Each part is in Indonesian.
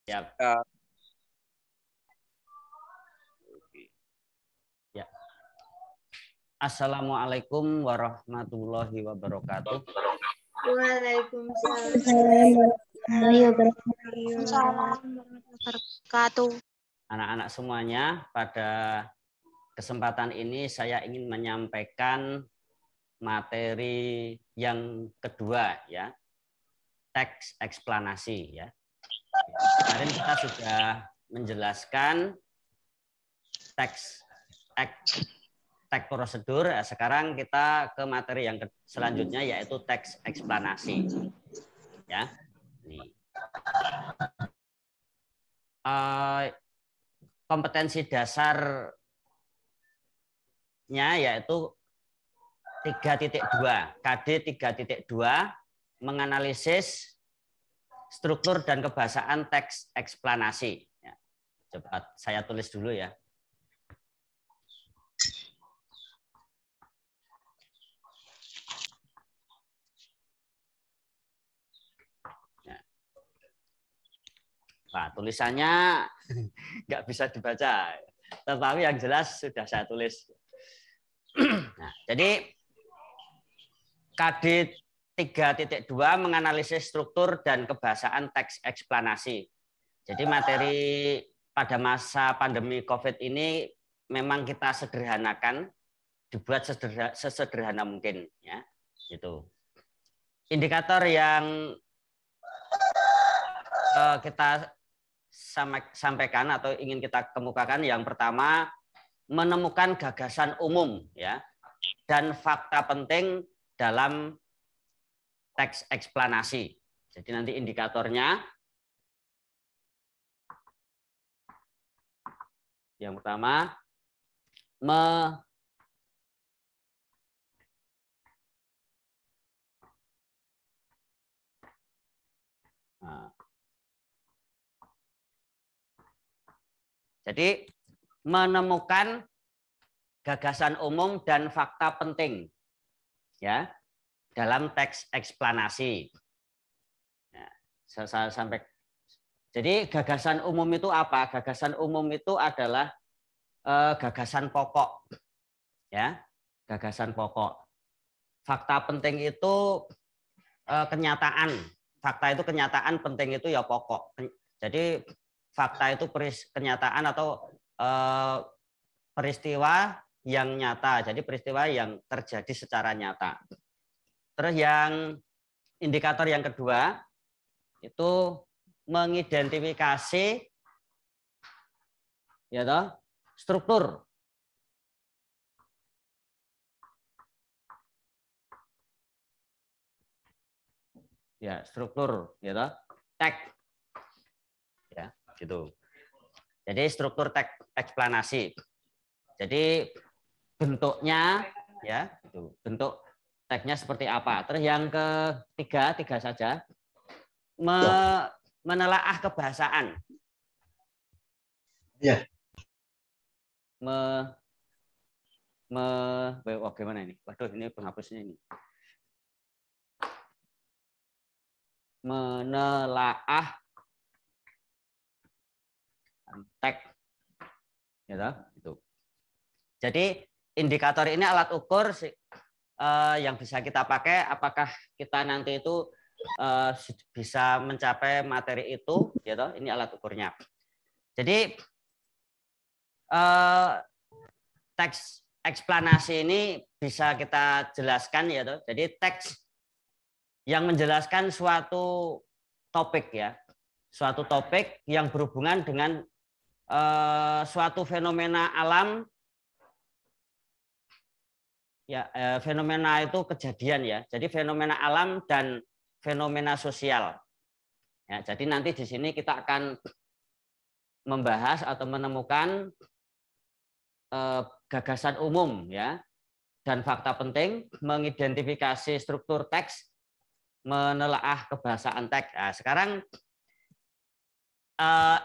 Ya. Ya. Assalamualaikum warahmatullahi wabarakatuh. Waalaikumsalam warahmatullahi wabarakatuh. Anak-anak semuanya, pada kesempatan ini saya ingin menyampaikan materi yang kedua, ya, teks eksplanasi, ya. Kemarin kita sudah menjelaskan teks prosedur. Sekarang kita ke materi yang selanjutnya, yaitu teks eksplanasi, ya. Ini. Kompetensi dasarnya yaitu 3.2, KD 3.2, menganalisis struktur dan kebahasaan teks eksplanasi. Ya, coba saya tulis dulu, ya. Nah, tulisannya nggak bisa dibaca, tetapi yang jelas sudah saya tulis. Nah, jadi KD 3.2 menganalisis struktur dan kebahasaan teks eksplanasi. Jadi materi pada masa pandemi COVID ini memang kita sederhanakan, dibuat sesederhana mungkin, ya. Gitu. Indikator yang kita sampaikan atau ingin kita kemukakan, yang pertama, menemukan gagasan umum, ya, dan fakta penting dalam teks eksplanasi. Jadi nanti indikatornya yang pertama, jadi menemukan gagasan umum dan fakta penting, ya, dalam teks eksplanasi. Nah, saya sampai. Jadi gagasan umum itu apa? Gagasan umum itu adalah gagasan pokok, ya, gagasan pokok. Fakta penting itu kenyataan. Fakta itu kenyataan, penting itu ya pokok. Jadi fakta itu kenyataan atau peristiwa yang nyata. Jadi peristiwa yang terjadi secara nyata. Terus yang indikator yang kedua itu mengidentifikasi, ya toh, struktur. Ya, struktur, ya toh, teks. Ya, gitu. Jadi struktur teks eksplanasi. Jadi bentuknya, ya, itu bentuk teksnya seperti apa. Terus yang ketiga, tiga saja, menelaah kebahasaan. Ya. Oh, gimana ini? Waduh, ini penghapusnya ini. Menelaah teks, ya, itu. Jadi indikator ini alat ukur yang bisa kita pakai, apakah kita nanti itu bisa mencapai materi itu, ya toh, ini alat ukurnya. Jadi teks eksplanasi ini bisa kita jelaskan, ya toh. Jadi teks yang menjelaskan suatu topik, ya, suatu topik yang berhubungan dengan suatu fenomena alam. Ya, fenomena itu kejadian, ya. Jadi fenomena alam dan fenomena sosial. Ya, jadi nanti di sini kita akan membahas atau menemukan gagasan umum, ya, dan fakta penting, mengidentifikasi struktur teks, menelaah kebahasaan teks. Nah, sekarang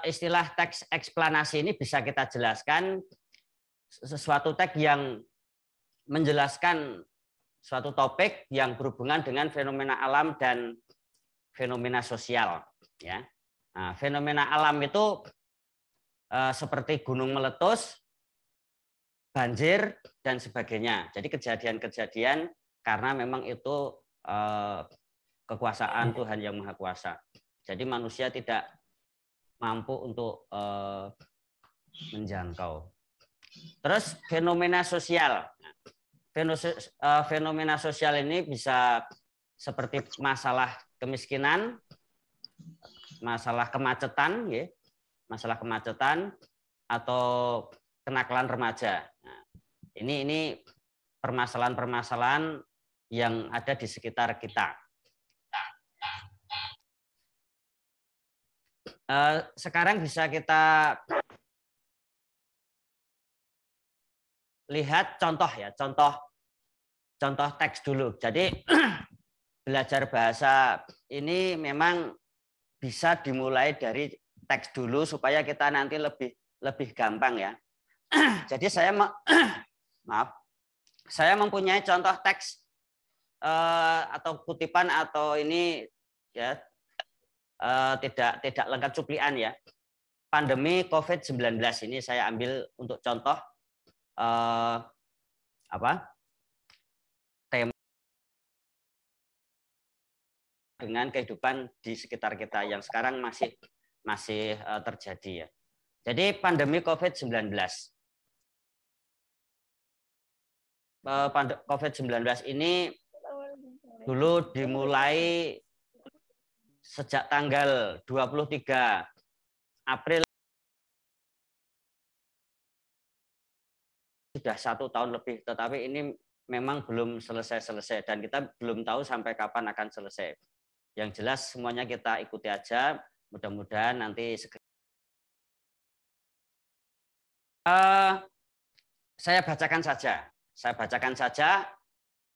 istilah teks eksplanasi ini bisa kita jelaskan sesuatu teks yang menjelaskan suatu topik yang berhubungan dengan fenomena alam dan fenomena sosial, ya. Nah, fenomena alam itu seperti gunung meletus, banjir, dan sebagainya. Jadi kejadian-kejadian karena memang itu kekuasaan Tuhan yang Maha Kuasa. Jadi manusia tidak mampu untuk menjangkau. Terus fenomena sosial. Fenomena sosial ini bisa seperti masalah kemiskinan, masalah kemacetan, ya, masalah kemacetan atau kenakalan remaja. Nah, ini permasalahan-permasalahan yang ada di sekitar kita. Sekarang bisa kita lihat contoh ya, contoh teks dulu. Jadi belajar bahasa ini memang bisa dimulai dari teks dulu supaya kita nanti lebih gampang ya. Jadi saya mempunyai contoh teks atau kutipan atau ini ya tidak lengkap cuplian ya. Pandemi COVID-19 ini saya ambil untuk contoh tema dengan kehidupan di sekitar kita yang sekarang masih terjadi ya. Jadi pandemi COVID-19. COVID-19 ini dulu dimulai sejak tanggal 23 April, sudah 1 tahun lebih, tetapi ini memang belum selesai dan kita belum tahu sampai kapan akan selesai. Yang jelas semuanya kita ikuti aja, mudah-mudahan nanti segera. Saya bacakan saja,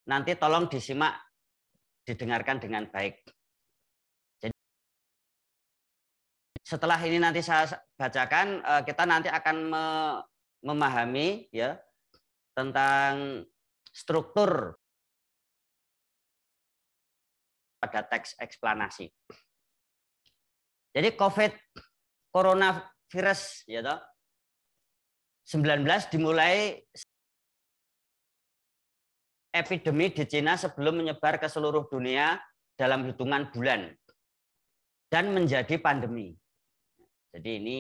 nanti tolong disimak, didengarkan dengan baik. Jadi, setelah ini nanti saya bacakan, kita nanti akan memahami ya tentang struktur pada teks eksplanasi. Jadi COVID coronavirus ya toh 19 dimulai epidemi di Cina sebelum menyebar ke seluruh dunia dalam hitungan bulan dan menjadi pandemi. Jadi ini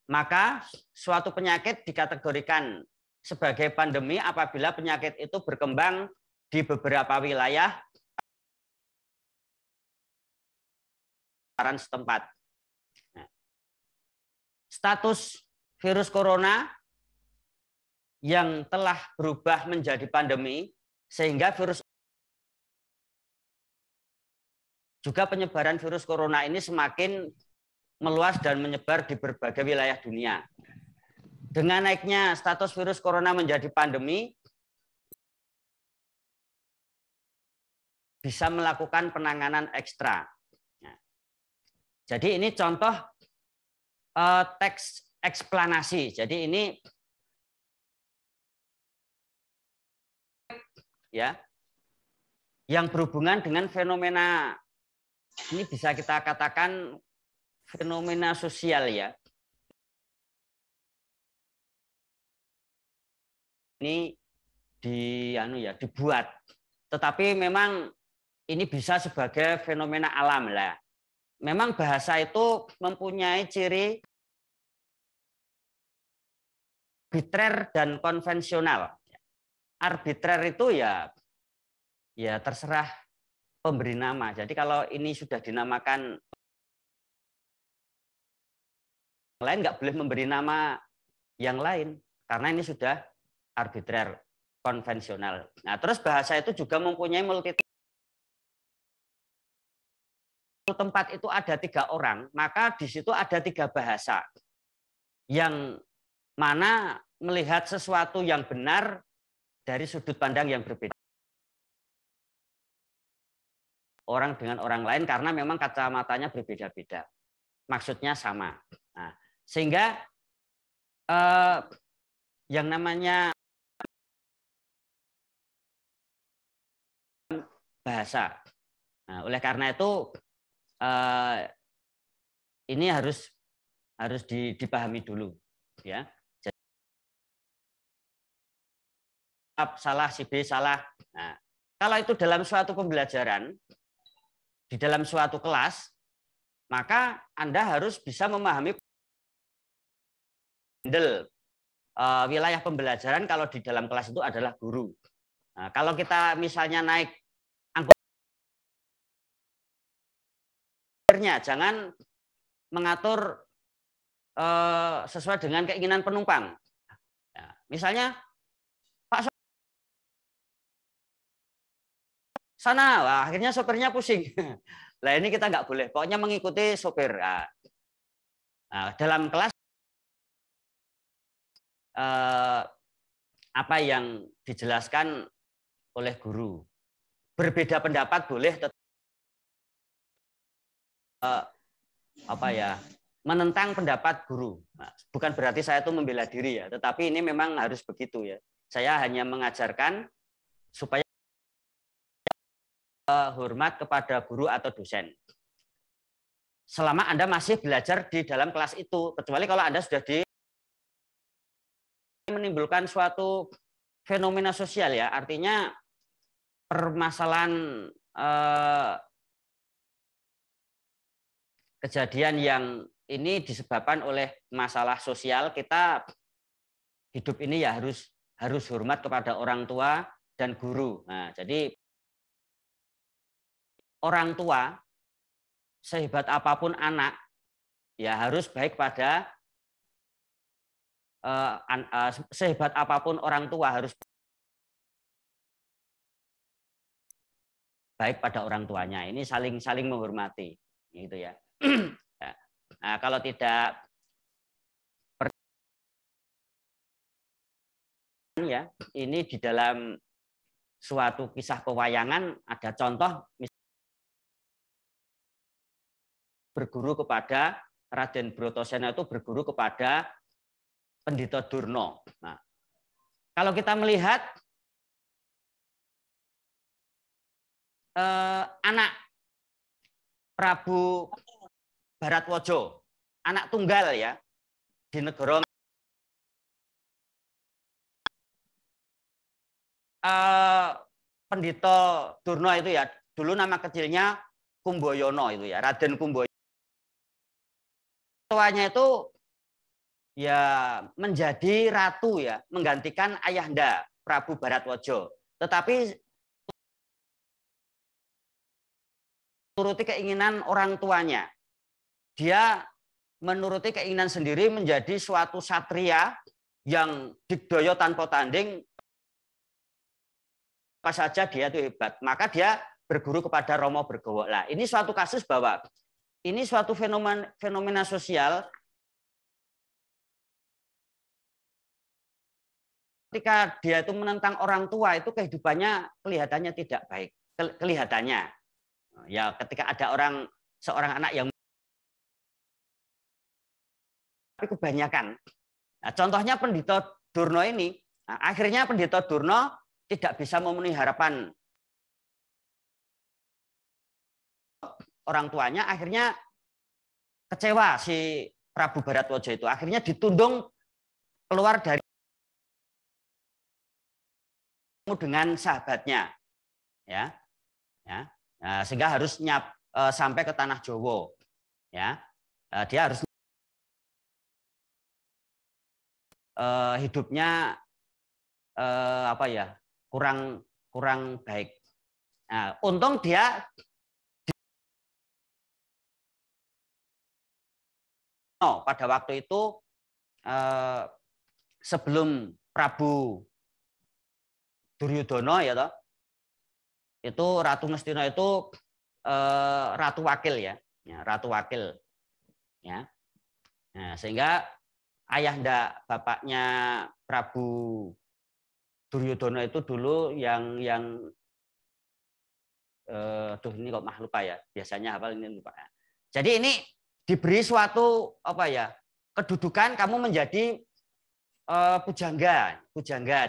maka suatu penyakit dikategorikan sebagai pandemi apabila penyakit itu berkembang di beberapa wilayah setempat. Status virus corona yang telah berubah menjadi pandemi sehingga virus juga penyebaran virus corona ini semakin meluas dan menyebar di berbagai wilayah dunia. Dengan naiknya status virus corona menjadi pandemi, bisa melakukan penanganan ekstra. Jadi ini contoh teks eksplanasi. Jadi ini ya yang berhubungan dengan fenomena, ini bisa kita katakan fenomena sosial ya. Ini dibuat. Tetapi memang ini bisa sebagai fenomena alam lah. Memang bahasa itu mempunyai ciri arbitrer dan konvensional. Arbitrer itu ya terserah pemberi nama. Jadi kalau ini sudah dinamakan lain, nggak boleh memberi nama yang lain karena ini sudah arbitrer konvensional. Nah, terus bahasa itu juga mempunyai multi tempat itu ada 3 orang, maka di situ ada 3 bahasa yang mana melihat sesuatu yang benar dari sudut pandang yang berbeda. Orang dengan orang lain karena memang kacamatanya berbeda-beda. Maksudnya sama. Nah, sehingga yang namanya bahasa. Nah, oleh karena itu ini harus dipahami dulu, ya. Jadi, salah, si B salah. Nah, kalau itu dalam suatu pembelajaran, di dalam suatu kelas, maka Anda harus bisa memahami handle wilayah pembelajaran kalau di dalam kelas itu adalah guru. Nah, kalau kita misalnya naik anggotanya, jangan mengatur sesuai dengan keinginan penumpang. Ya, misalnya, Pak sana, wah, akhirnya sopirnya pusing. Nah ini kita nggak boleh, pokoknya mengikuti sopir. Nah, dalam kelas apa yang dijelaskan oleh guru. Berbeda pendapat boleh, menentang pendapat guru. Nah, bukan berarti saya itu membela diri ya, tetapi ini memang harus begitu ya. Saya hanya mengajarkan supaya hormat kepada guru atau dosen. Selama Anda masih belajar di dalam kelas itu, kecuali kalau Anda sudah menimbulkan suatu fenomena sosial ya, artinya permasalahan kejadian yang ini disebabkan oleh masalah sosial, kita hidup ini ya harus hormat kepada orang tua dan guru. Nah, jadi orang tua sehebat apapun anak ya harus baik pada sehebat apapun orang tua harus baik pada orang tuanya. Ini saling menghormati, gitu ya. Nah, kalau tidak ya, ini di dalam suatu kisah pewayangan ada contoh berguru kepada Raden Brotosena itu berguru kepada Pendhita Durna. Nah, kalau kita melihat anak Prabu Bharatwaja, anak tunggal ya di negara Pendhita Durna itu ya, dulu nama kecilnya Kumbayana itu ya, Raden Kumbayana. Tuanya itu ya menjadi ratu ya, menggantikan ayahanda Prabu Bharatwaja. Tetapi menuruti keinginan orang tuanya. Dia menuruti keinginan sendiri menjadi suatu satria yang digdaya tanpa tanding. Apa saja dia itu hebat. Maka dia berguru kepada Romo Bergowo. Nah, ini suatu kasus bahwa ini suatu fenomena sosial ketika dia itu menentang orang tua itu kehidupannya kelihatannya tidak baik. Kelihatannya. Ya, ketika ada seorang anak yang tapi kebanyakan. Nah, contohnya Pendhita Durna ini, nah, akhirnya Pendhita Durna tidak bisa memenuhi harapan orang tuanya, akhirnya kecewa si Prabu Bharatwaja itu, akhirnya ditundung keluar dari dengan sahabatnya, ya. Nah, sehingga harus sampai ke tanah Jawa, ya. Dia harus hidupnya kurang baik. Nah, untung dia pada waktu itu sebelum Prabu Duryudana ya toh, itu Ratu Ngastina itu ratu wakil ya, ratu wakil ya. Nah, sehingga ayahanda bapaknya Prabu Duryudana itu dulu yang ini kok mah lupa ya, biasanya hafal ini lupa. Jadi ini diberi suatu kedudukan kamu menjadi pujangga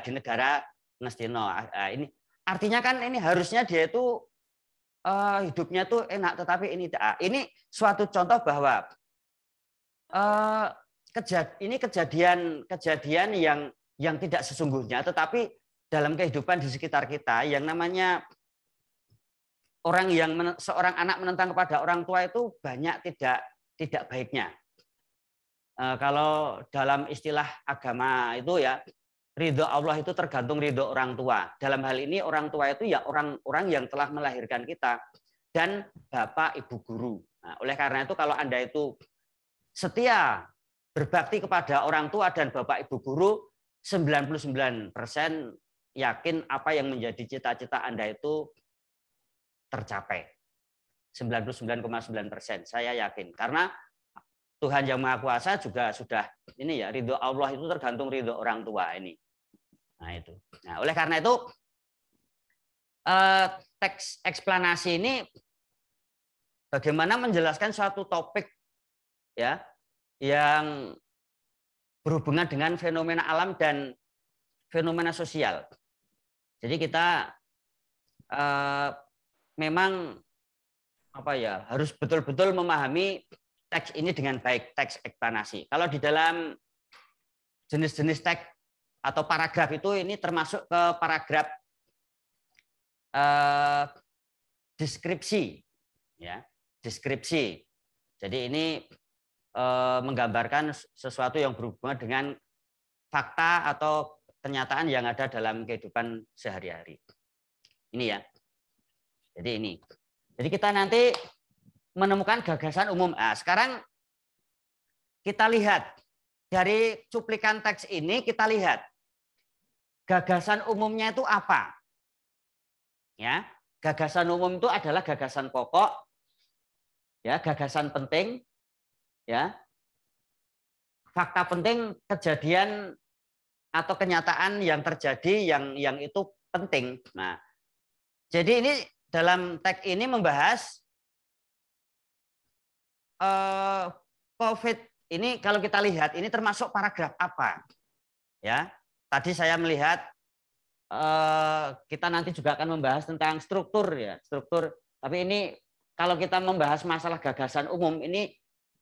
di negara Ngastina. Ini artinya kan ini harusnya dia itu hidupnya tuh enak, tetapi ini suatu contoh bahwa ini kejadian yang tidak sesungguhnya, tetapi dalam kehidupan di sekitar kita yang namanya seorang anak menentang kepada orang tua itu banyak tidak baiknya. Kalau dalam istilah agama itu ya, ridho Allah itu tergantung ridho orang tua. Dalam hal ini orang tua itu ya orang-orang yang telah melahirkan kita dan bapak ibu guru. Nah, oleh karena itu kalau Anda itu setia berbakti kepada orang tua dan bapak ibu guru, 99% yakin apa yang menjadi cita-cita Anda itu tercapai. 99,9%, saya yakin. Karena Tuhan Yang Maha Kuasa juga sudah ini ya, ridho Allah itu tergantung ridho orang tua ini. Nah itu. Nah oleh karena itu teks eksplanasi ini bagaimana menjelaskan suatu topik ya yang berhubungan dengan fenomena alam dan fenomena sosial. Jadi kita memang harus betul-betul memahami teks ini dengan baik, teks eksplanasi. Kalau di dalam jenis-jenis teks atau paragraf itu ini termasuk ke paragraf deskripsi, ya, deskripsi. Jadi ini menggambarkan sesuatu yang berhubungan dengan fakta atau kenyataan yang ada dalam kehidupan sehari-hari. Ini ya. Jadi ini. Jadi kita nanti menemukan gagasan umum. Nah, sekarang kita lihat dari cuplikan teks ini, kita lihat gagasan umumnya itu apa. Ya, gagasan umum itu adalah gagasan pokok, ya, gagasan penting, ya, fakta penting, kejadian atau kenyataan yang terjadi yang itu penting. Nah, jadi ini dalam teks ini membahas COVID ini kalau kita lihat ini termasuk paragraf apa? Ya, tadi saya melihat kita nanti juga akan membahas tentang struktur ya, struktur. Tapi ini kalau kita membahas masalah gagasan umum ini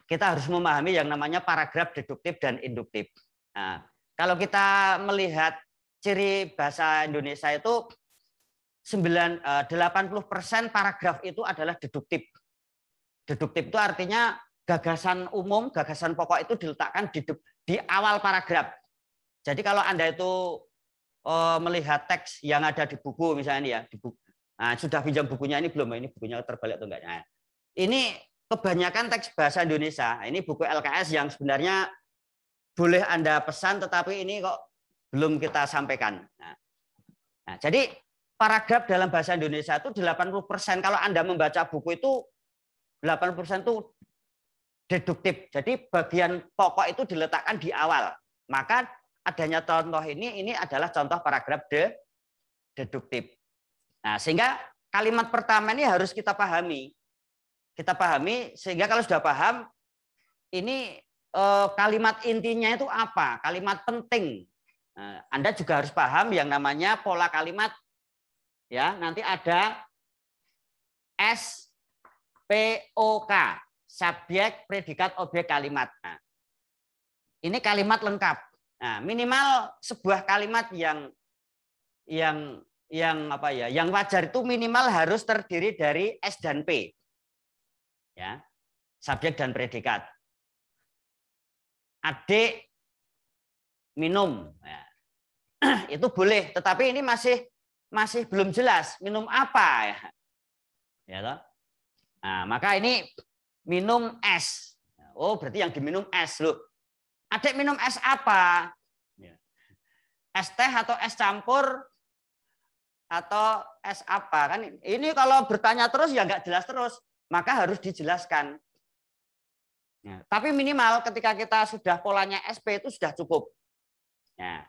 kita harus memahami yang namanya paragraf deduktif dan induktif. Nah, kalau kita melihat ciri bahasa Indonesia itu 80% paragraf itu adalah deduktif. Deduktif itu artinya gagasan umum, gagasan pokok itu diletakkan di awal paragraf. Jadi kalau Anda itu melihat teks yang ada di buku misalnya ya, di buku. Nah, sudah pinjam bukunya ini belum? Ini bukunya terbalik atau enggak? Nah, ini kebanyakan teks bahasa Indonesia. Ini buku LKS yang sebenarnya boleh Anda pesan, tetapi ini kok belum kita sampaikan. Nah, jadi paragraf dalam bahasa Indonesia itu 80%. Kalau Anda membaca buku itu 80% itu deduktif. Jadi bagian pokok itu diletakkan di awal. Maka adanya contoh ini adalah contoh paragraf deduktif. Nah, sehingga kalimat pertama ini harus kita pahami. Kita pahami sehingga kalau sudah paham ini kalimat intinya itu apa? Kalimat penting. Nah, Anda juga harus paham yang namanya pola kalimat. Ya, nanti ada SPOK, subjek, predikat, objek, kalimat. Nah, ini kalimat lengkap. Nah, minimal sebuah kalimat yang wajar itu minimal harus terdiri dari S dan P. Ya. Subjek dan predikat. Adik minum. Ya. Itu boleh, tetapi ini masih belum jelas minum apa ya. Ya toh? Nah, maka ini minum es. Oh, berarti yang diminum es loh. Adik minum es apa? Es teh atau es campur atau es apa kan? Ini kalau bertanya terus ya nggak jelas terus, maka harus dijelaskan. Ya, tapi minimal ketika kita sudah polanya SP itu sudah cukup. Ya,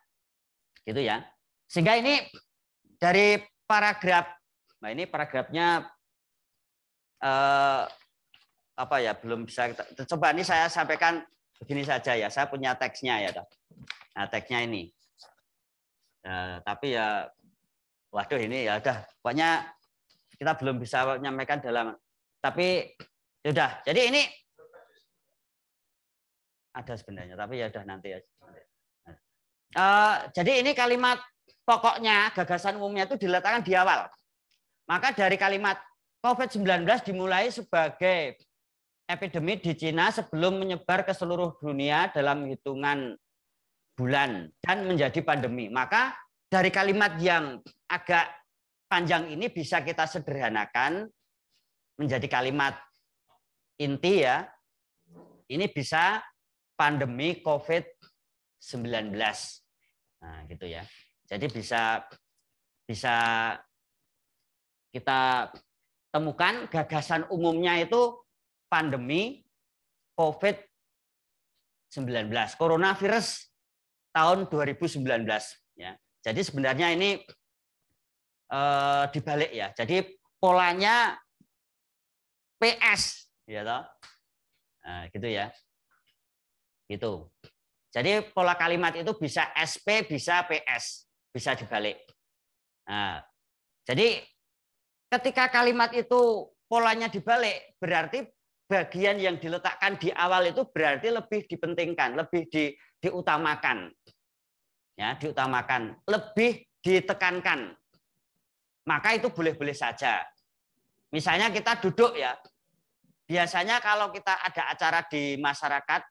gitu ya. Sehingga ini dari paragraf, nah ini paragrafnya belum bisa kita, coba ini saya sampaikan begini saja ya, saya punya teksnya ya. Nah, teksnya ini. Tapi ya, waduh ini ya udah, pokoknya kita belum bisa menyampaikan dalam, tapi sudah. Jadi ini ada sebenarnya, tapi ya udah nanti ya. Jadi ini kalimat pokoknya, gagasan umumnya itu diletakkan di awal. Maka dari kalimat COVID-19 dimulai sebagai epidemi di Cina sebelum menyebar ke seluruh dunia dalam hitungan bulan dan menjadi pandemi. Maka dari kalimat yang agak panjang ini bisa kita sederhanakan menjadi kalimat inti ya. Ini bisa pandemi COVID-19. Nah, gitu ya. Jadi bisa kita temukan gagasan umumnya itu pandemi COVID-19, coronavirus tahun 2019 ya. Jadi sebenarnya ini dibalik ya. Jadi polanya PS ya toh. Nah, gitu ya. Gitu. Jadi pola kalimat itu bisa SP, bisa PS, bisa dibalik. Nah, jadi ketika kalimat itu polanya dibalik, berarti bagian yang diletakkan di awal itu berarti lebih dipentingkan, lebih diutamakan. Ya, diutamakan, lebih ditekankan. Maka itu boleh-boleh saja. Misalnya kita duduk ya. Biasanya kalau kita ada acara di masyarakat,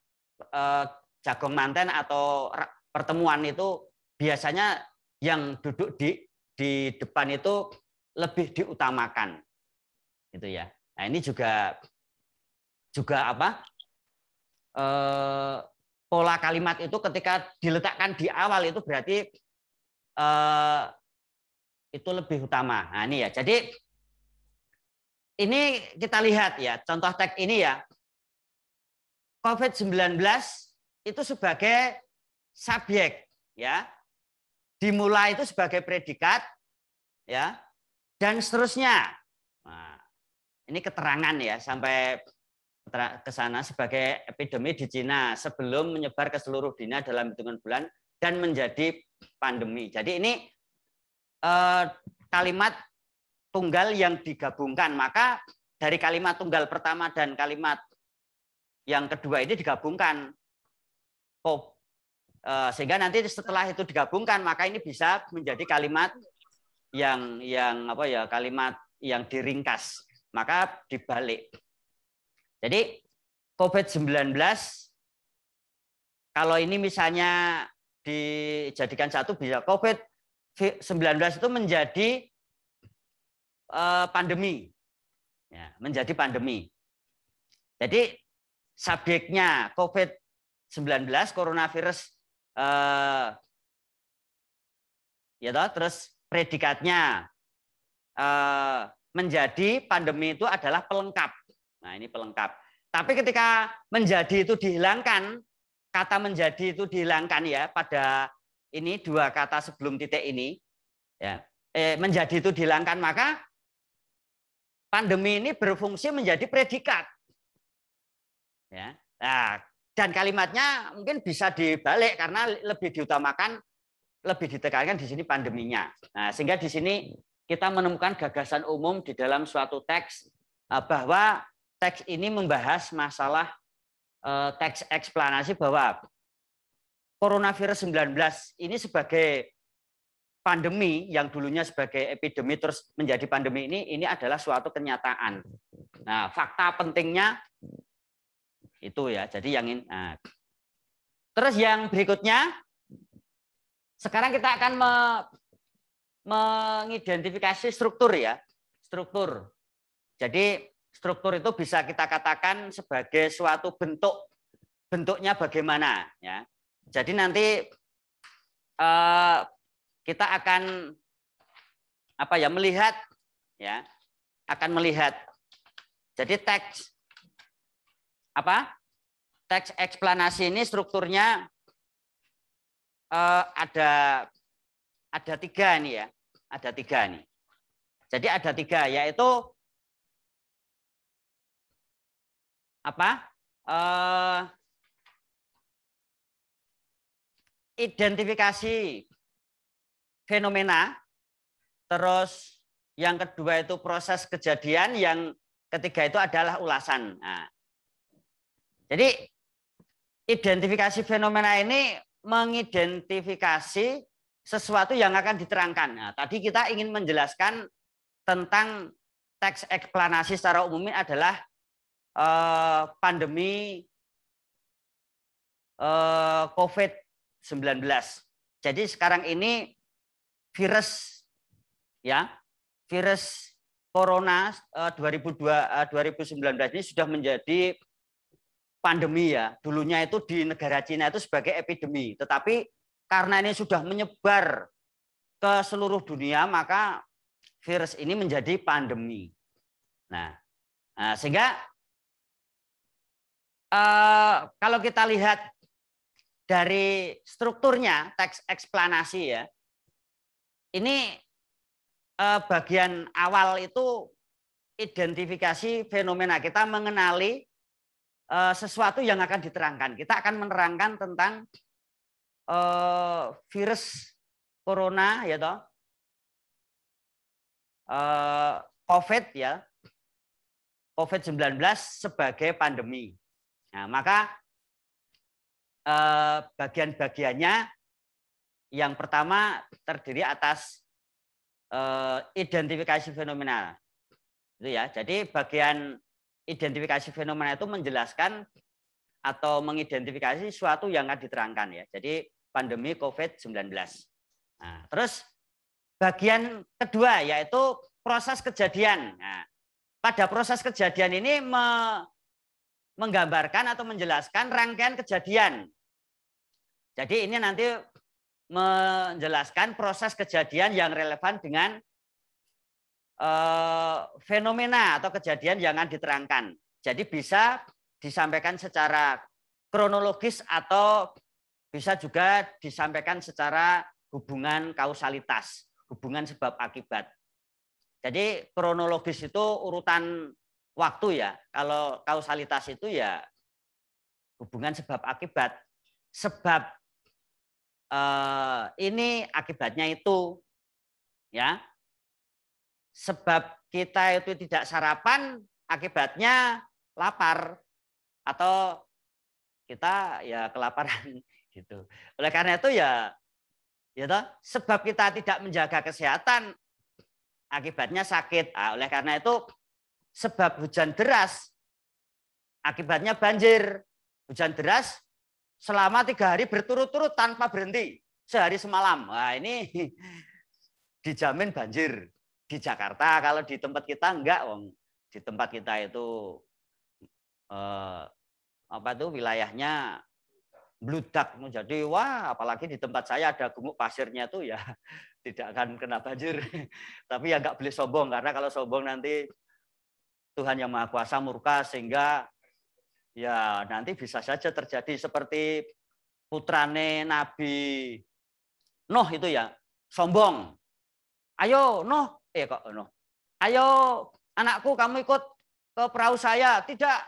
jagung manten atau pertemuan itu biasanya yang duduk di depan itu lebih diutamakan. Gitu ya. Nah, ini juga apa? Pola kalimat itu ketika diletakkan di awal itu berarti itu lebih utama. Nah, ini ya. Jadi ini kita lihat ya, contoh teks ini ya. COVID-19 itu sebagai subjek ya. Dimulai itu sebagai predikat ya. Dan seterusnya. Nah, ini keterangan ya sampai ke sana sebagai epidemi di Cina sebelum menyebar ke seluruh dunia dalam hitungan bulan dan menjadi pandemi. Jadi ini kalimat tunggal yang digabungkan. Maka dari kalimat tunggal pertama dan kalimat yang kedua ini digabungkan. Sehingga nanti setelah itu digabungkan maka ini bisa menjadi kalimat yang apa ya, kalimat yang diringkas. Maka dibalik. Jadi COVID-19 kalau ini misalnya dijadikan satu bisa COVID-19 itu menjadi pandemi. Ya, menjadi pandemi. Jadi subjeknya COVID-19 coronavirus ya toh, terus predikatnya menjadi pandemi itu adalah pelengkap. Nah, ini pelengkap. Tapi ketika menjadi itu dihilangkan, kata menjadi itu dihilangkan ya pada ini dua kata sebelum titik ini ya. Menjadi itu dihilangkan maka pandemi ini berfungsi menjadi predikat. Ya. Nah, dan kalimatnya mungkin bisa dibalik karena lebih diutamakan, lebih ditekankan di sini pandeminya. Nah, sehingga di sini kita menemukan gagasan umum di dalam suatu teks bahwa teks ini membahas masalah teks eksplanasi bahwa coronavirus 19 ini sebagai pandemi yang dulunya sebagai epidemi terus menjadi pandemi ini adalah suatu kenyataan. Nah, fakta pentingnya itu ya. Jadi yang ini. Nah. Terus yang berikutnya, sekarang kita akan mengidentifikasi struktur ya. Struktur. Jadi struktur itu bisa kita katakan sebagai suatu bentuk. Bentuknya bagaimana ya. Jadi nanti kita akan apa ya, melihat ya, akan melihat. Jadi teks apa? Teks eksplanasi ini strukturnya ada tiga nih ya, ada tiga nih. Jadi ada tiga, yaitu apa? Identifikasi fenomena, terus yang kedua itu proses kejadian, yang ketiga itu adalah ulasan. Nah, jadi identifikasi fenomena ini mengidentifikasi sesuatu yang akan diterangkan. Nah, tadi kita ingin menjelaskan tentang teks eksplanasi secara umum adalah pandemi COVID-19. Jadi sekarang ini virus corona 2019 ini sudah menjadi pandemi ya. Dulunya itu di negara Cina itu sebagai epidemi, tetapi karena ini sudah menyebar ke seluruh dunia, maka virus ini menjadi pandemi. Nah sehingga kalau kita lihat dari strukturnya teks eksplanasi ya, ini bagian awal itu identifikasi fenomena. Kita mengenali sesuatu yang akan diterangkan. Kita akan menerangkan tentang virus corona ya toh, COVID ya, COVID-19 sebagai pandemi. Nah, maka bagian-bagiannya yang pertama terdiri atas identifikasi fenomena. Itu ya. Jadi bagian identifikasi fenomena itu menjelaskan atau mengidentifikasi sesuatu yang akan diterangkan ya. Jadi pandemi COVID-19. Nah, terus bagian kedua yaitu proses kejadian. Nah, pada proses kejadian ini menggambarkan atau menjelaskan rangkaian kejadian. Jadi ini nanti menjelaskan proses kejadian yang relevan dengan fenomena atau kejadian yang akan diterangkan. Jadi bisa disampaikan secara kronologis atau bisa juga disampaikan secara hubungan kausalitas, hubungan sebab akibat. Jadi kronologis itu urutan waktu ya. Kalau kausalitas itu ya hubungan sebab akibat. Sebab ini akibatnya itu ya. Sebab kita itu tidak sarapan, akibatnya lapar atau kita ya kelaparan gitu. Oleh karena itu ya toh, sebab kita tidak menjaga kesehatan, akibatnya sakit. Nah, oleh karena itu sebab hujan deras, akibatnya banjir. Hujan deras selama 3 hari berturut-turut tanpa berhenti, sehari semalam. Nah, ini dijamin banjir. Di Jakarta, kalau di tempat kita enggak, Wong. Di tempat kita itu wilayahnya bludak. Jadi wah, apalagi di tempat saya ada gumuk pasirnya tuh ya tidak akan kena banjir. Tapi ya enggak boleh sombong, karena kalau sombong nanti Tuhan Yang Maha Kuasa murka, sehingga ya nanti bisa saja terjadi seperti putrane Nabi Nuh itu ya, sombong. Ayo Nuh, ayo anakku kamu ikut ke perahu saya. Tidak,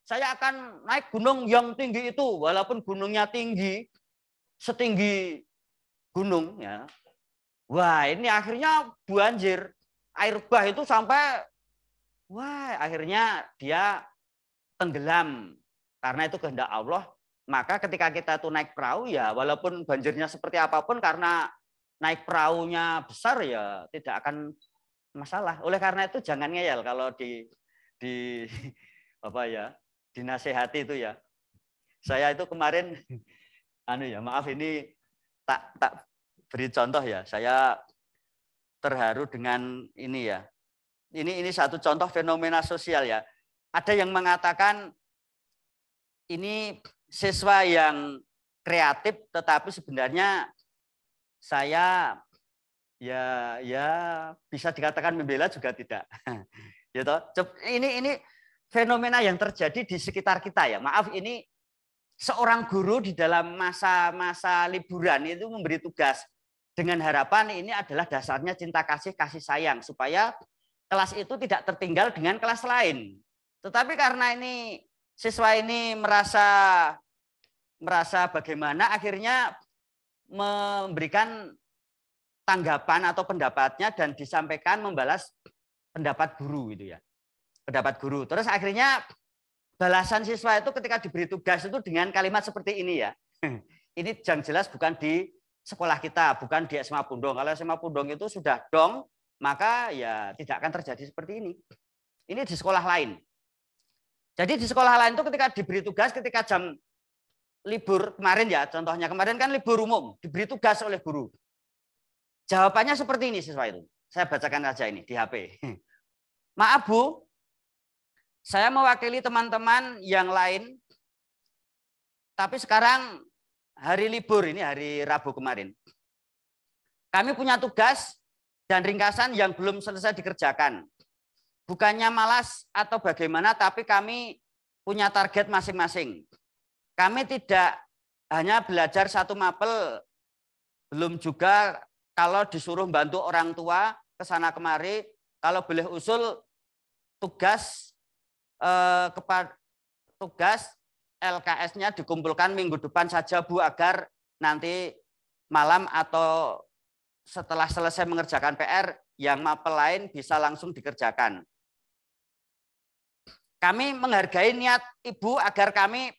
saya akan naik gunung yang tinggi itu. Walaupun gunungnya tinggi, setinggi gunung ya. Wah, ini akhirnya banjir. Air bah itu sampai, wah, akhirnya dia tenggelam. Karena itu kehendak Allah. Maka ketika kita tuh naik perahu ya, walaupun banjirnya seperti apapun, karena naik perahunya besar ya tidak akan masalah. Oleh karena itu jangan ngeyel kalau dinasehati itu ya. Saya itu kemarin maaf ini tak beri contoh ya. Saya terharu dengan ini ya. Ini satu contoh fenomena sosial ya. Ada yang mengatakan ini siswa yang kreatif, tetapi sebenarnya saya ya bisa dikatakan membela juga tidak. Ya toh? Ini fenomena yang terjadi di sekitar kita ya. Maaf, ini seorang guru di dalam masa-masa liburan itu memberi tugas dengan harapan ini adalah dasarnya cinta kasih sayang supaya kelas itu tidak tertinggal dengan kelas lain. Tetapi karena ini siswa ini merasa bagaimana, akhirnya memberikan tanggapan atau pendapatnya dan disampaikan membalas pendapat guru gitu ya. Pendapat guru. Terus akhirnya balasan siswa itu ketika diberi tugas itu dengan kalimat seperti ini ya. Ini yang jelas bukan di sekolah kita, bukan di SMA Pundong. Kalau SMA Pundong itu sudah dong, maka ya tidak akan terjadi seperti ini. Ini di sekolah lain. Jadi di sekolah lain itu ketika diberi tugas, ketika jam libur kemarin ya, contohnya kemarin kan libur umum, diberi tugas oleh guru. Jawabannya seperti ini siswa itu. Saya bacakan aja ini di HP. Maaf Bu, saya mewakili teman-teman yang lain, tapi sekarang hari libur, ini hari Rabu kemarin. Kami punya tugas dan ringkasan yang belum selesai dikerjakan. Bukannya malas atau bagaimana, tapi kami punya target masing-masing. Kami tidak hanya belajar satu mapel, belum juga kalau disuruh bantu orang tua ke sana kemari, kalau boleh usul tugas tugas LKS-nya dikumpulkan minggu depan saja Bu, agar nanti malam atau setelah selesai mengerjakan PR yang mapel lain bisa langsung dikerjakan. Kami menghargai niat Ibu agar kami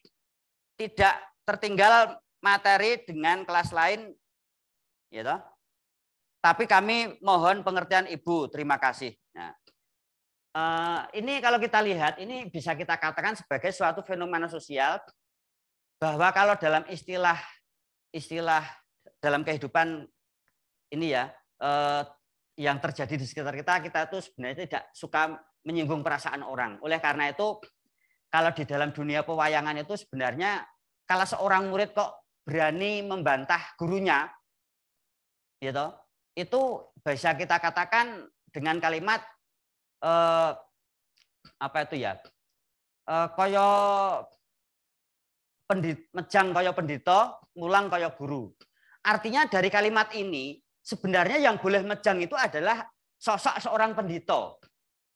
tidak tertinggal materi dengan kelas lain, gitu. Tapi kami mohon pengertian Ibu. Terima kasih. Nah, ini kalau kita lihat, ini bisa kita katakan sebagai suatu fenomena sosial bahwa kalau dalam istilah dalam kehidupan ini ya yang terjadi di sekitar kita itu sebenarnya tidak suka menyinggung perasaan orang. Oleh karena itu, kalau di dalam dunia pewayangan itu sebenarnya kalau seorang murid kok berani membantah gurunya, gitu, itu bisa kita katakan dengan kalimat apa itu ya, koyo mejang koyo pendito, mulang koyo guru. Artinya dari kalimat ini sebenarnya yang boleh mejang itu adalah sosok seorang pendito.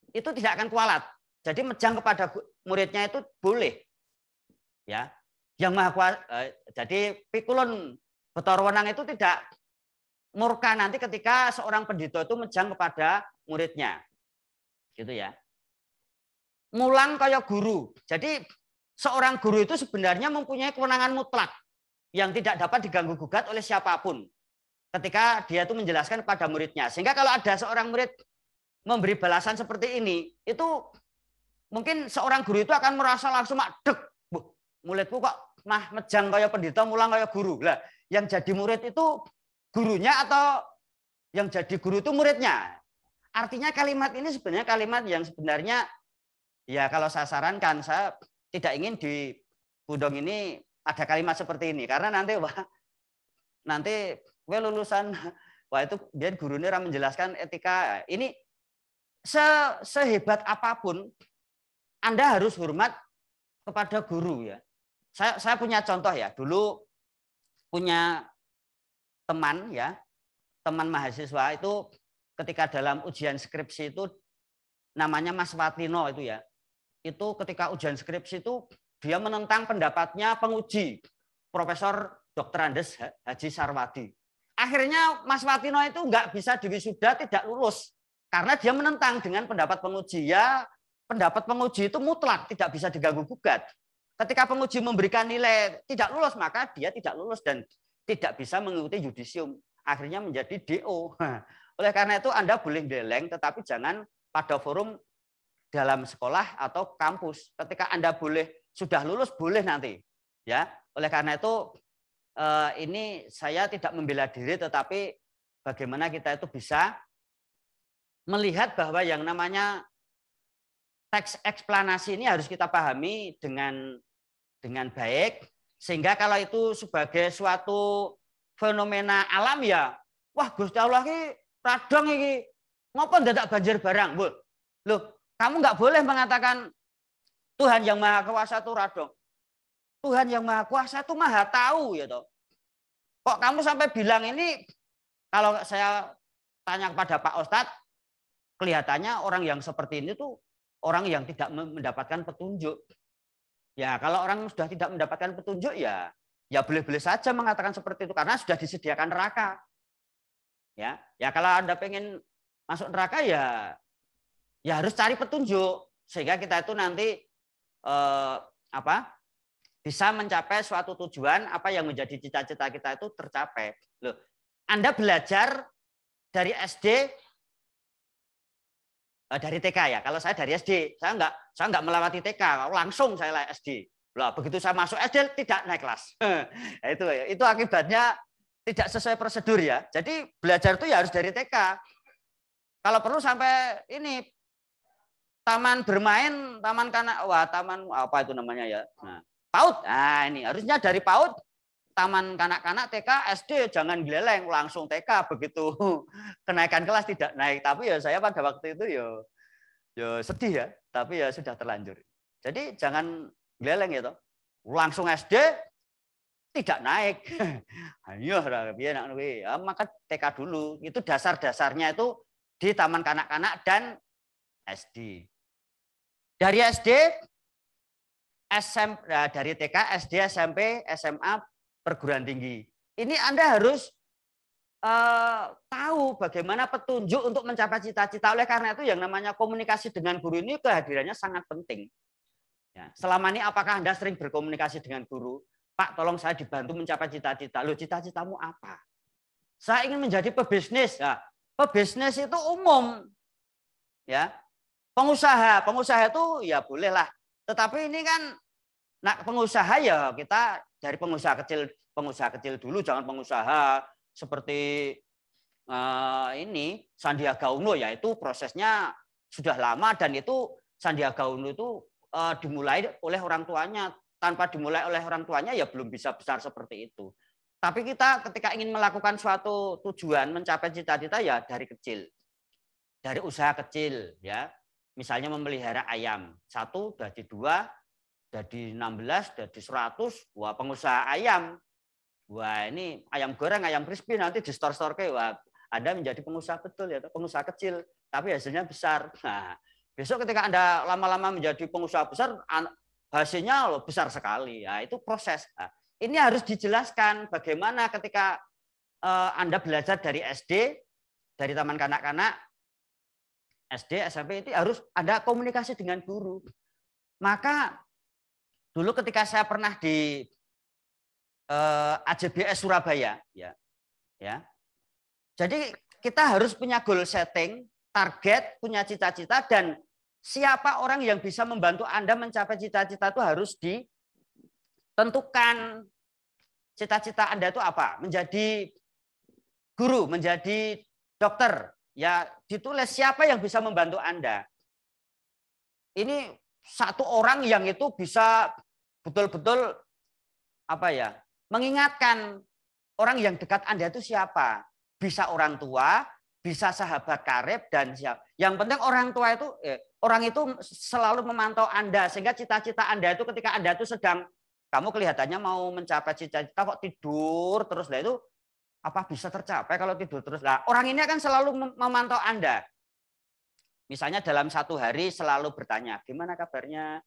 Itu tidak akan kualat. Jadi mejang kepada muridnya itu boleh. Ya. Yang maha kuasa, jadi pikulun betor wenang itu tidak murka nanti ketika seorang pendito itu mejang kepada muridnya. Gitu ya. Mulang kayak guru. Jadi seorang guru itu sebenarnya mempunyai kewenangan mutlak yang tidak dapat diganggu gugat oleh siapapun ketika dia itu menjelaskan kepada muridnya. Sehingga kalau ada seorang murid memberi balasan seperti ini, itu mungkin seorang guru itu akan merasa langsung dek, muridku kok mah mejang kayak pendeta, mulang kayak guru. Lah, yang jadi murid itu gurunya atau yang jadi guru itu muridnya? Artinya kalimat ini sebenarnya kalimat yang sebenarnya ya kalau saya sarankan, saya tidak ingin di Pundong ini ada kalimat seperti ini karena nanti gue lulusan itu dia gurunya menjelaskan etika ini sehebat apapun Anda harus hormat kepada guru ya. Saya punya contoh ya, dulu punya teman ya, teman mahasiswa itu ketika dalam ujian skripsi itu namanya Mas Watino itu ya. Itu ketika ujian skripsi itu dia menentang pendapatnya penguji Profesor Dr. Andes Haji Sarwadi. Akhirnya Mas Watino itu nggak bisa diwisuda, tidak lulus karena dia menentang dengan pendapat penguji. Ya, pendapat penguji itu mutlak, tidak bisa diganggu gugat. Ketika penguji memberikan nilai tidak lulus, maka dia tidak lulus dan tidak bisa mengikuti yudisium. Akhirnya menjadi DO. Oleh karena itu Anda boleh deleng, tetapi jangan pada forum dalam sekolah atau kampus. Ketika Anda sudah lulus boleh nanti. Ya, oleh karena itu ini saya tidak membela diri, tetapi bagaimana kita itu bisa melihat bahwa yang namanya teks eksplanasi ini harus kita pahami dengan baik, sehingga kalau itu sebagai suatu fenomena alam ya, wah Gusti Allah ini radong ini, ngapa dadak banjir barang, loh, kamu nggak boleh mengatakan Tuhan yang Maha Kuasa itu radong. Tuhan yang Maha Kuasa itu Maha tahu ya toh. Kok kamu sampai bilang ini, kalau saya tanya kepada Pak Ustadz, kelihatannya orang yang seperti ini tuh orang yang tidak mendapatkan petunjuk. Ya, kalau orang sudah tidak mendapatkan petunjuk ya boleh-boleh saja mengatakan seperti itu karena sudah disediakan neraka. Ya kalau Anda pengen masuk neraka ya harus cari petunjuk sehingga kita itu nanti bisa mencapai suatu tujuan apa yang menjadi cita-cita kita itu tercapai. Loh, Anda belajar dari SD, dari TK ya. Kalau saya dari SD, saya nggak melewati TK, langsung saya SD. Lah, begitu saya masuk SD tidak naik kelas. itu akibatnya tidak sesuai prosedur ya. Jadi belajar itu ya harus dari TK. Kalau perlu sampai ini taman bermain, taman kanak, taman apa itu namanya ya. Nah, PAUD. Nah, ini harusnya dari PAUD, taman kanak-kanak, TK, SD jangan geleleng langsung TK begitu kenaikan kelas tidak naik. Tapi ya saya pada waktu itu ya sedih ya, tapi ya sudah terlanjur. Jadi jangan geleleng ya toh. Langsung SD tidak naik. Ayo maka TK dulu. Itu dasar-dasarnya itu di taman kanak-kanak dan SD. Dari SD, dari TK, SD, SMP, SMA, perguruan tinggi. Ini Anda harus tahu bagaimana petunjuk untuk mencapai cita-cita. Oleh karena itu yang namanya komunikasi dengan guru ini kehadirannya sangat penting. Ya, selama ini apakah Anda sering berkomunikasi dengan guru? Pak, tolong saya dibantu mencapai cita-cita. Loh, cita-citamu apa? Saya ingin menjadi pebisnis. Ya, pebisnis itu umum. Ya, pengusaha itu ya bolehlah. Tetapi ini kan pengusaha ya kita dari pengusaha kecil dulu, jangan pengusaha seperti ini Sandiaga Uno, ya itu prosesnya sudah lama dan itu Sandiaga Uno itu dimulai oleh orang tuanya. Tanpa dimulai oleh orang tuanya ya belum bisa besar seperti itu. Tapi kita ketika ingin melakukan suatu tujuan mencapai cita-cita ya dari kecil. Dari usaha kecil ya. Misalnya memelihara ayam. 1 jadi 2 jadi 16 jadi 100. Wah, pengusaha ayam. Wah, ini ayam goreng, ayam crispy nanti di store-store ke. Wah, Anda menjadi pengusaha betul ya, pengusaha kecil tapi hasilnya besar. Nah, besok ketika Anda lama-lama menjadi pengusaha besar, hasilnya besar sekali. Ya, itu proses. Nah, ini harus dijelaskan bagaimana ketika Anda belajar dari SD, dari taman kanak-kanak, SD, SMP itu harus ada komunikasi dengan guru. Maka dulu ketika saya pernah di AJBS Surabaya, ya. Jadi kita harus punya goal setting, target, punya cita-cita, dan siapa orang yang bisa membantu Anda mencapai cita-cita itu harus ditentukan. Cita-cita Anda itu apa? Menjadi guru, menjadi dokter. Ya, ditulis siapa yang bisa membantu Anda. Ini satu orang yang itu bisa betul-betul mengingatkan orang yang dekat Anda itu siapa. Bisa orang tua, bisa sahabat karib, dan siapa. Yang penting orang tua itu, orang itu selalu memantau Anda. Sehingga cita-cita Anda itu ketika Anda itu sedang, kamu kelihatannya mau mencapai cita-cita kok tidur terus, lah itu apa bisa tercapai kalau tidur terus? Nah, orang ini akan selalu memantau Anda. Misalnya dalam satu hari selalu bertanya, gimana kabarnya?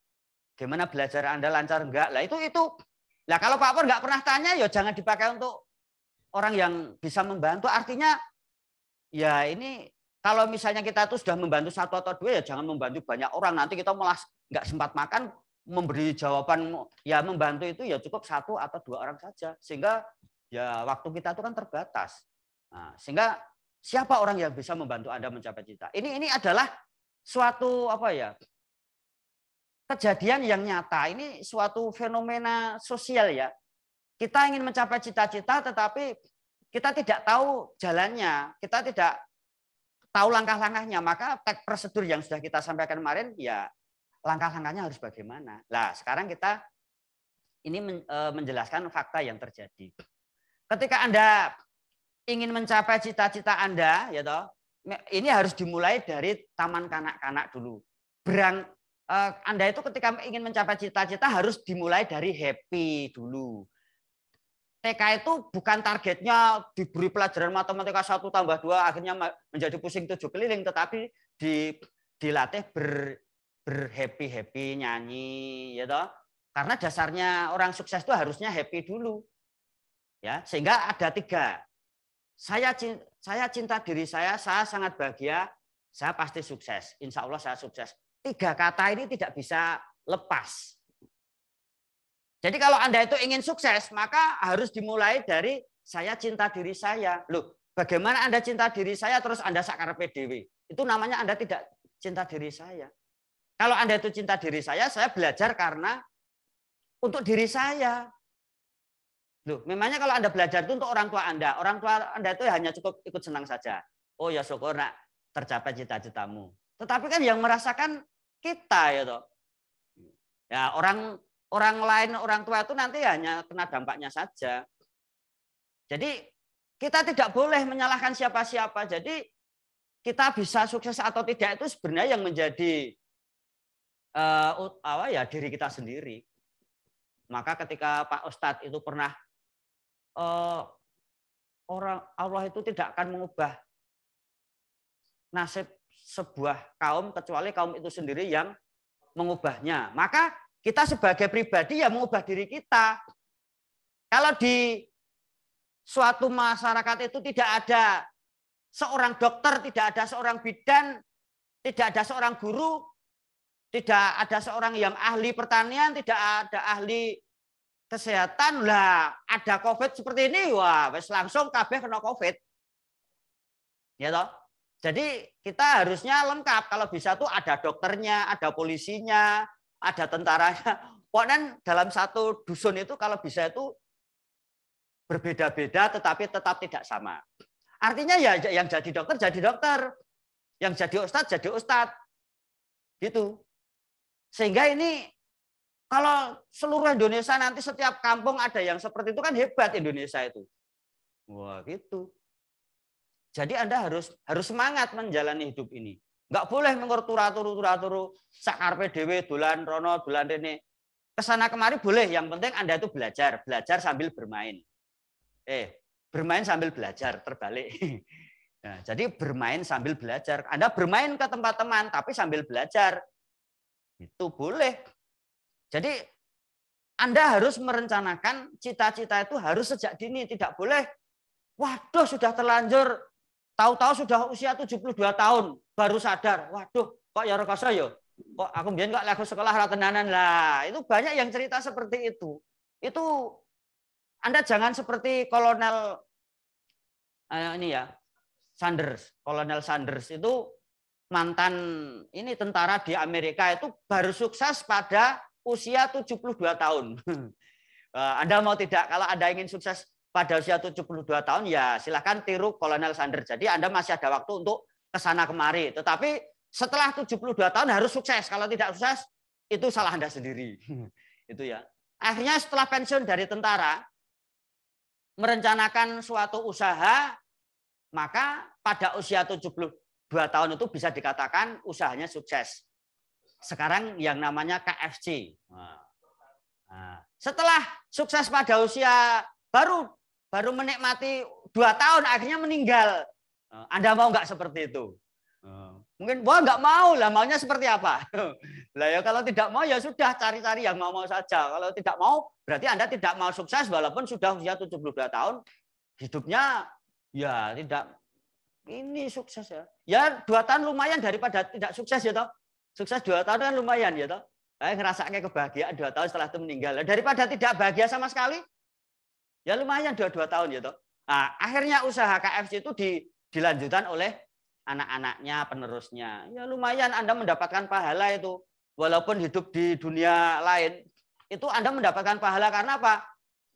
Gimana belajar Anda, lancar enggak? Lah itu. Lah kalau Pak Pur enggak pernah tanya, ya jangan dipakai untuk orang yang bisa membantu. Artinya ya ini kalau misalnya kita tuh sudah membantu 1 atau 2 ya jangan membantu banyak orang. Nanti kita malah enggak sempat makan memberi jawaban. Ya membantu itu ya cukup 1 atau 2 orang saja. Sehingga ya waktu kita itu kan terbatas. Nah, sehingga siapa orang yang bisa membantu Anda mencapai cita? Ini adalah suatu kejadian yang nyata. Ini suatu fenomena sosial ya. Kita ingin mencapai cita-cita tetapi kita tidak tahu jalannya, kita tidak tahu langkah-langkahnya. Maka teks prosedur yang sudah kita sampaikan kemarin ya langkah-langkahnya harus bagaimana. Nah, sekarang kita ini menjelaskan fakta yang terjadi. Ketika Anda ingin mencapai cita-cita Anda, ya toh, ini harus dimulai dari taman kanak-kanak dulu. Anda itu ketika ingin mencapai cita-cita harus dimulai dari happy dulu. TK itu bukan targetnya diberi pelajaran matematika 1 tambah 2 akhirnya menjadi pusing 7 keliling, tetapi dilatih berhappy nyanyi, ya toh. Karena dasarnya orang sukses itu harusnya happy dulu. Ya, sehingga ada 3. saya cinta diri saya sangat bahagia, saya pasti sukses. Insya Allah saya sukses. 3 kata ini tidak bisa lepas. Jadi kalau Anda itu ingin sukses, maka harus dimulai dari saya cinta diri saya. Loh, bagaimana Anda cinta diri saya terus Anda sakarep dewe? Itu namanya Anda tidak cinta diri saya. Kalau Anda itu cinta diri saya belajar karena untuk diri saya. Loh, memangnya kalau Anda belajar itu untuk orang tua Anda itu hanya cukup ikut senang saja. Oh ya syukur nak tercapai cita-citamu. Tetapi kan yang merasakan kita ya toh. Ya orang lain, orang tua itu nanti hanya kena dampaknya saja. Jadi kita tidak boleh menyalahkan siapa-siapa. Jadi kita bisa sukses atau tidak itu sebenarnya yang menjadi diri kita sendiri. Maka ketika Pak Ustadz itu pernah orang Allah itu tidak akan mengubah nasib sebuah kaum kecuali kaum itu sendiri yang mengubahnya. Maka kita sebagai pribadi ya mengubah diri kita. Kalau di suatu masyarakat itu tidak ada seorang dokter, tidak ada seorang bidan, tidak ada seorang guru, tidak ada seorang yang ahli pertanian, tidak ada ahli kesehatan, lah ada COVID seperti ini, wah wes langsung kabeh kena COVID. Ya toh? Jadi kita harusnya lengkap. Kalau bisa tuh ada dokternya, ada polisinya, ada tentaranya. Pokoknya dalam satu dusun itu kalau bisa itu berbeda-beda tetapi tetap tidak sama. Artinya ya yang jadi dokter, yang jadi ustadz. Gitu. Sehingga ini kalau seluruh Indonesia nanti setiap kampung ada yang seperti itu kan hebat Indonesia itu. Wah, gitu. Jadi Anda harus semangat menjalani hidup ini. Enggak boleh turu sakarpe dhewe dolan rono dolan rene. Kesana kemari boleh, yang penting Anda itu belajar sambil bermain. Bermain sambil belajar, terbalik. Nah, jadi bermain sambil belajar. Anda bermain ke tempat teman tapi sambil belajar. Itu boleh. Jadi Anda harus merencanakan cita-cita itu harus sejak dini, tidak boleh waduh sudah terlanjur tahu-tahu sudah usia 72 tahun baru sadar, waduh kok ya rekoso ya. Kok aku mbiyen kok lagu sekolah ra tenanan lah. Itu banyak yang cerita seperti itu. Itu Anda jangan seperti Kolonel Kolonel Sanders itu mantan ini tentara di Amerika itu baru sukses pada usia 72 tahun. Anda mau tidak, kalau Anda ingin sukses pada usia 72 tahun ya silahkan tiru Kolonel Sanders. Jadi Anda masih ada waktu untuk kesana kemari. Tetapi setelah 72 tahun harus sukses. Kalau tidak sukses itu salah Anda sendiri. Itu ya. Akhirnya setelah pensiun dari tentara merencanakan suatu usaha, maka pada usia 72 tahun itu bisa dikatakan usahanya sukses. Sekarang yang namanya KFC. Setelah sukses pada usia baru menikmati 2 tahun akhirnya meninggal. Anda mau nggak seperti itu? Mungkin wah nggak mau lah, maunya seperti apa? Lah ya kalau tidak mau ya sudah cari-cari yang mau saja. Kalau tidak mau berarti Anda tidak mau sukses walaupun sudah usia 72 tahun hidupnya ya tidak ini sukses ya. Ya 2 tahun lumayan daripada tidak sukses ya toh. Sukses 2 tahun kan lumayan ya toh. Ngerasanya kebahagiaan 2 tahun setelah itu meninggal. Daripada tidak bahagia sama sekali ya lumayan 2 tahun ya toh. Nah, akhirnya usaha KFC itu dilanjutkan oleh anak-anaknya, penerusnya. Ya lumayan Anda mendapatkan pahala itu. Walaupun hidup di dunia lain, itu Anda mendapatkan pahala karena apa?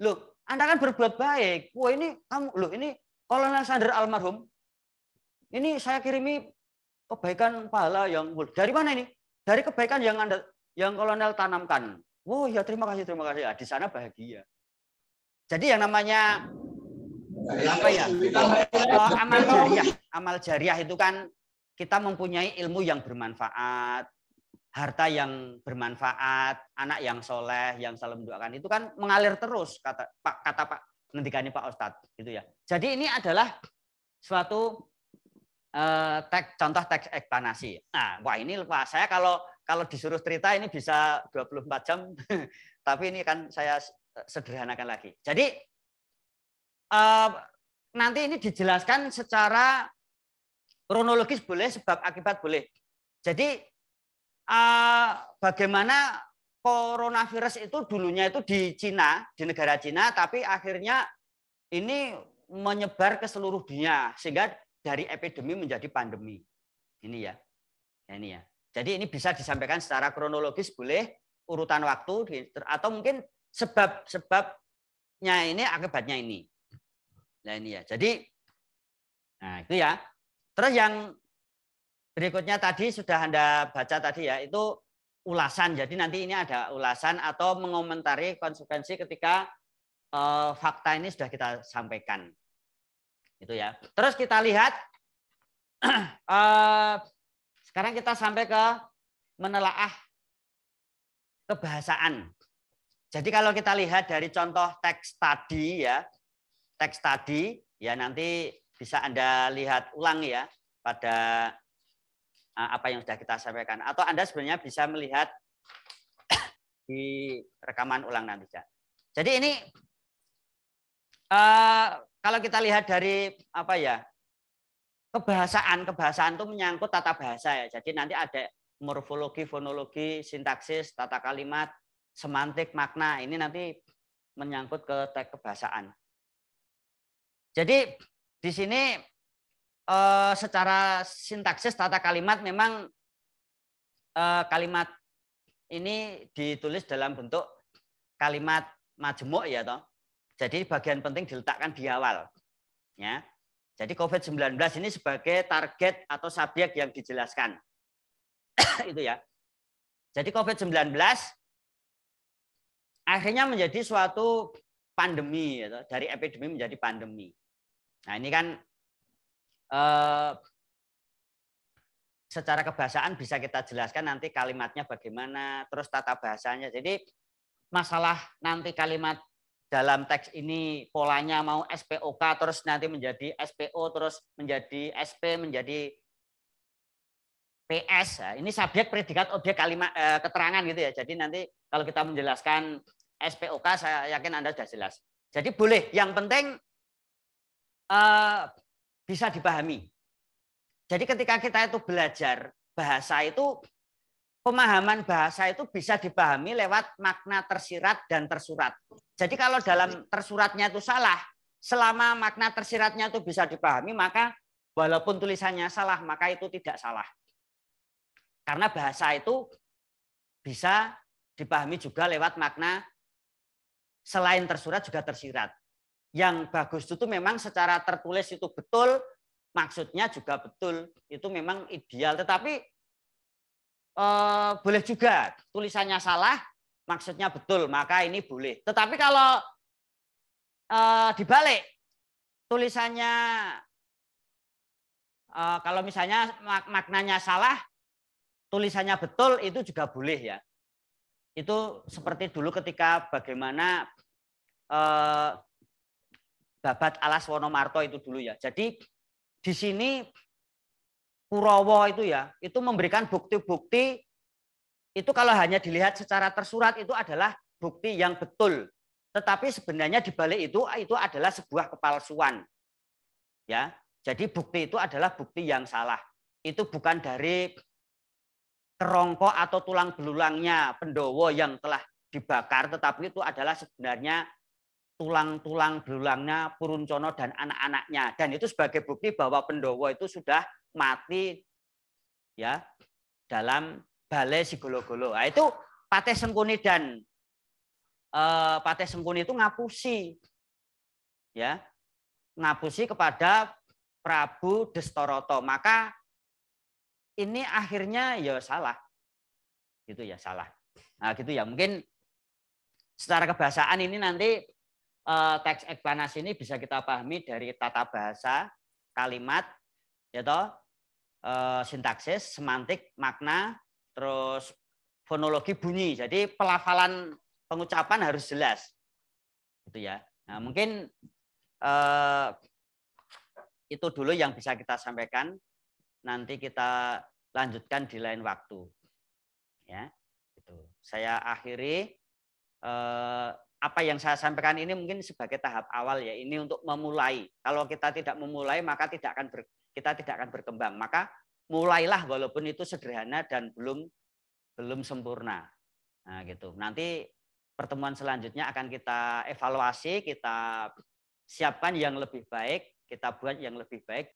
Loh, Anda kan berbuat baik. Wah ini kamu, loh ini Kolonel Sanders almarhum. Ini saya kirimi kebaikan pahala yang dari mana ini? Dari kebaikan yang Kolonel tanamkan. Oh ya terima kasih. Ya, di sana bahagia. Jadi yang namanya apa ya? Amal jariah itu kan kita mempunyai ilmu yang bermanfaat, harta yang bermanfaat, anak yang soleh, yang selalu mendoakan itu kan mengalir terus kata Pak ngendikane Pak Ustadz gitu ya. Jadi ini adalah suatu contoh teks eksplanasi. Nah, wah ini lupa saya kalau disuruh cerita ini bisa 24 jam, tapi ini kan saya sederhanakan lagi. Jadi nanti ini dijelaskan secara kronologis boleh, sebab akibat boleh. Jadi bagaimana coronavirus itu dulunya itu di Cina, di negara Cina, tapi akhirnya ini menyebar ke seluruh dunia sehingga dari epidemi menjadi pandemi. Ini ya. Ini ya. Jadi ini bisa disampaikan secara kronologis boleh, urutan waktu atau mungkin sebabnya ini akibatnya ini. Nah ini ya. Jadi nah itu ya. Terus yang berikutnya tadi sudah Anda baca tadi ya, itu ulasan. Jadi nanti ini ada ulasan atau mengomentari konsekuensi ketika fakta ini sudah kita sampaikan. Itu ya. Terus kita lihat sekarang kita sampai ke menelaah kebahasaan. Jadi kalau kita lihat dari contoh teks tadi ya, teks tadi ya nanti bisa Anda lihat ulang ya pada apa yang sudah kita sampaikan. Atau Anda sebenarnya bisa melihat di rekaman ulang nanti. Jadi ini kalau kita lihat dari apa ya, kebahasaan itu menyangkut tata bahasa ya. Jadi nanti ada morfologi, fonologi, sintaksis, tata kalimat, semantik, makna. Ini nanti menyangkut ke teks kebahasaan. Jadi di sini secara sintaksis tata kalimat memang kalimat ini ditulis dalam bentuk kalimat majemuk ya toh. Jadi bagian penting diletakkan di awal. Ya. Jadi COVID-19 ini sebagai target atau subjek yang dijelaskan. Itu ya. Jadi COVID-19 akhirnya menjadi suatu pandemi ya toh. Dari epidemi menjadi pandemi. Nah, ini kan secara kebahasaan bisa kita jelaskan nanti kalimatnya bagaimana, terus tata bahasanya. Jadi masalah nanti kalimat dalam teks ini polanya mau SPOK terus nanti menjadi SPO terus menjadi SP menjadi PS. Nah, ini subjek predikat objek kalimat keterangan gitu ya. Jadi nanti kalau kita menjelaskan SPOK saya yakin Anda sudah jelas. Jadi boleh, yang penting bisa dipahami. Jadi ketika kita itu belajar bahasa itu, pemahaman bahasa itu bisa dipahami lewat makna tersirat dan tersurat. Jadi kalau dalam tersuratnya itu salah, selama makna tersiratnya itu bisa dipahami, maka walaupun tulisannya salah, maka itu tidak salah. Karena bahasa itu bisa dipahami juga lewat makna selain tersurat juga tersirat. Yang bagus itu memang secara tertulis itu betul, maksudnya juga betul, itu memang ideal. Tetapi boleh juga tulisannya salah, maksudnya betul, maka ini boleh. Tetapi kalau dibalik, tulisannya kalau misalnya maknanya salah, tulisannya betul, itu juga boleh ya. Itu seperti dulu ketika bagaimana Babat Alas Wonomarto itu dulu ya. Jadi di sini Kurawa itu ya, itu memberikan bukti-bukti itu kalau hanya dilihat secara tersurat itu adalah bukti yang betul. Tetapi sebenarnya di balik itu adalah sebuah kepalsuan. Ya. Jadi bukti itu adalah bukti yang salah. Itu bukan dari kerongkok atau tulang belulangnya Pendowo yang telah dibakar, tetapi itu adalah sebenarnya tulang-tulang belulangnya Puruncono dan anak-anaknya, dan itu sebagai bukti bahwa Pendowo itu sudah mati ya dalam Balai Sigolo-golo. Nah, itu Patih Sengkuni dan Patih Sengkuni itu ngapusi ya, ngapusi kepada Prabu Destoroto. Maka ini akhirnya ya salah. Gitu ya, salah. Nah, gitu ya. Mungkin secara kebahasaan ini nanti teks eksplanasi ini bisa kita pahami dari tata bahasa, kalimat, ya toh, sintaksis, semantik, makna, terus fonologi bunyi. Jadi pelafalan pengucapan harus jelas, gitu ya. Nah, mungkin itu dulu yang bisa kita sampaikan. Nanti kita lanjutkan di lain waktu. Ya, gitu. Saya akhiri. apa yang saya sampaikan ini mungkin sebagai tahap awal ya. Ini untuk memulai. Kalau kita tidak memulai maka kita tidak akan berkembang. Maka mulailah walaupun itu sederhana dan belum sempurna. Nah, gitu. Nanti pertemuan selanjutnya akan kita evaluasi, kita siapkan yang lebih baik, kita buat yang lebih baik.